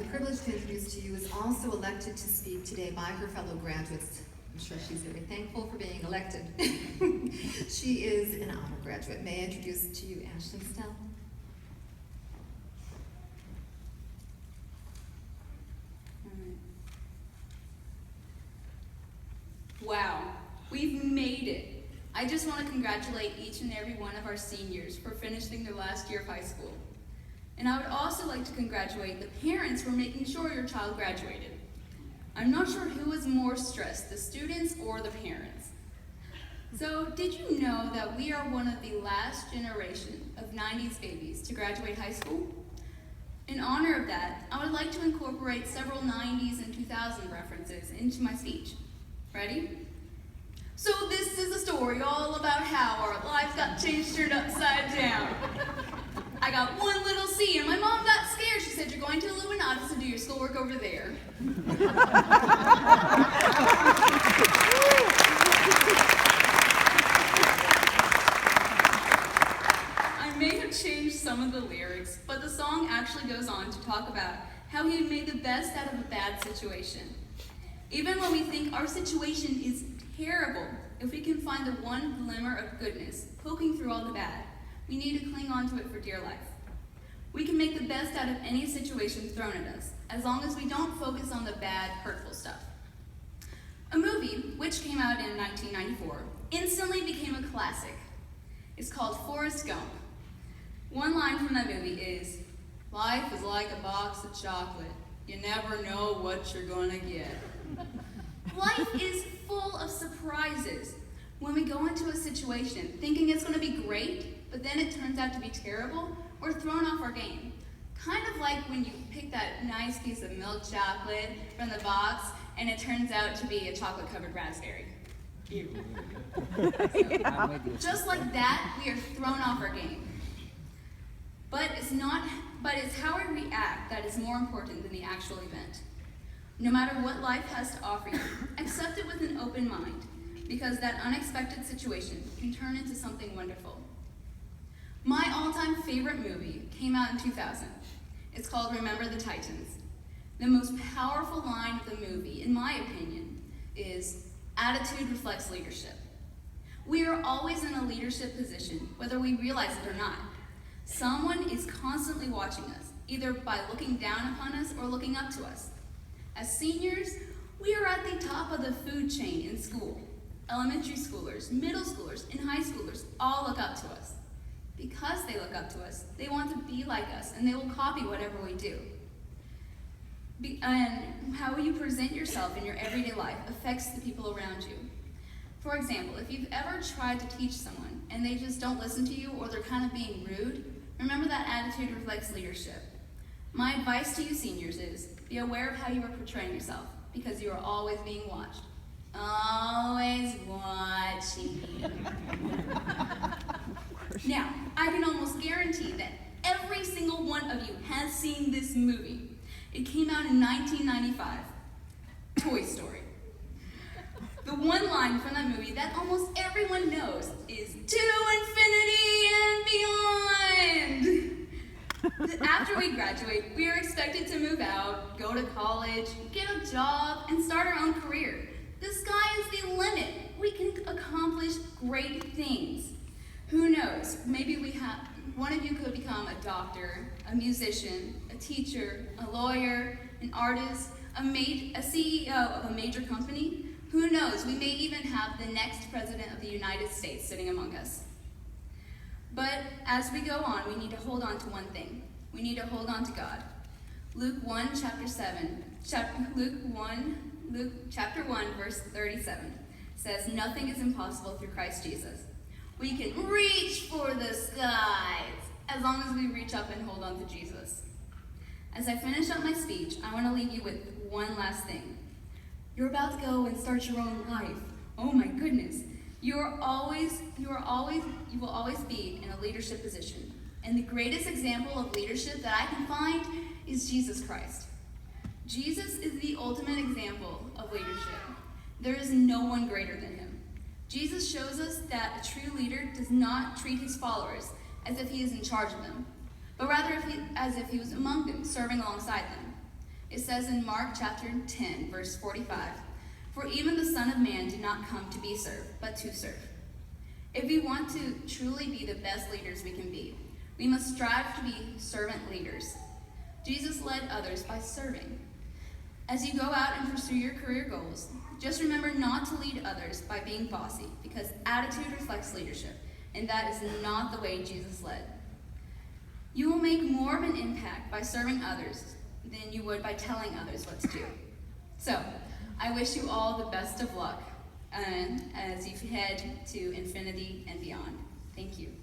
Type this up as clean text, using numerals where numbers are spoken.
the privilege to introduce to you is also elected to speak today by her fellow graduates. I'm sure she's very thankful for being elected. She is an honor graduate. May I introduce to you Ashley Stell? Wow, we've made it. I just want to congratulate each and every one of our seniors for finishing their last year of high school. And I would also like to congratulate the parents for making sure your child graduated. I'm not sure who was more stressed, the students or the parents. So, did you know that we are one of the last generation of 90s babies to graduate high school? In honor of that, I would like to incorporate several 90s and 2000 references into my speech. Ready? So this is a story all about how our lives got changed, turned upside down. I got one little C and my mom got scared. She said, "You're going to Illuminati, so do your schoolwork over there." I may have changed some of the lyrics, but the song actually goes on to talk about how he made the best out of a bad situation. Even when we think our situation is terrible, if we can find the one glimmer of goodness poking through all the bad, we need to cling on to it for dear life. We can make the best out of any situation thrown at us, as long as we don't focus on the bad, hurtful stuff. A movie, which came out in 1994, instantly became a classic. It's called Forrest Gump. One line from that movie is, "Life is like a box of chocolate. You never know what you're gonna get." Life is full of surprises. When we go into a situation thinking it's going to be great, but then it turns out to be terrible, we're thrown off our game. Kind of like when you pick that nice piece of milk chocolate from the box and it turns out to be a chocolate-covered raspberry. Ew. Just like that, we are thrown off our game. But it's how we react that is more important than the actual event. No matter what life has to offer you, accept it with an open mind, because that unexpected situation can turn into something wonderful. My all-time favorite movie came out in 2000. It's called Remember the Titans. The most powerful line of the movie, in my opinion, is, "Attitude reflects leadership." We are always in a leadership position, whether we realize it or not. Someone is constantly watching us, either by looking down upon us or looking up to us. As seniors, we are at the top of the food chain in school. Elementary schoolers, middle schoolers, and high schoolers all look up to us. Because they look up to us, they want to be like us, and they will copy whatever we do. And how you present yourself in your everyday life affects the people around you. For example, if you've ever tried to teach someone and they just don't listen to you or they're kind of being rude, remember that attitude reflects leadership. My advice to you seniors is, be aware of how you are portraying yourself, because you are always being watched. Always watching. Now, I can almost guarantee that every single one of you has seen this movie. It came out in 1995, Toy Story. The one line from that movie that almost everyone knows is, "To infinity and beyond." After we graduate, we are expected to move out, go to college, get a job, and start our own career. The sky is the limit. We can accomplish great things. Who knows? Maybe one of you could become a doctor, a musician, a teacher, a lawyer, an artist, a CEO of a major company. Who knows? We may even have the next president of the United States sitting among us. But as we go on, we need to hold on to one thing. We need to hold on to God. Luke chapter 1, verse 37 says, "Nothing is impossible through Christ Jesus." We can reach for the skies as long as we reach up and hold on to Jesus. As I finish up my speech, I want to leave you with one last thing. You're about to go and start your own life. Oh my goodness. You will always be in a leadership position. And the greatest example of leadership that I can find is Jesus Christ. Jesus is the ultimate example of leadership. There is no one greater than him. Jesus shows us that a true leader does not treat his followers as if he is in charge of them, but rather as if he was among them, serving alongside them. It says in Mark chapter 10, verse 45, "For even the Son of Man did not come to be served, but to serve." If we want to truly be the best leaders we can be, we must strive to be servant leaders. Jesus led others by serving. As you go out and pursue your career goals, just remember not to lead others by being bossy, because attitude reflects leadership, and that is not the way Jesus led. You will make more of an impact by serving others than you would by telling others what to do. So, I wish you all the best of luck and as you head to infinity and beyond. Thank you.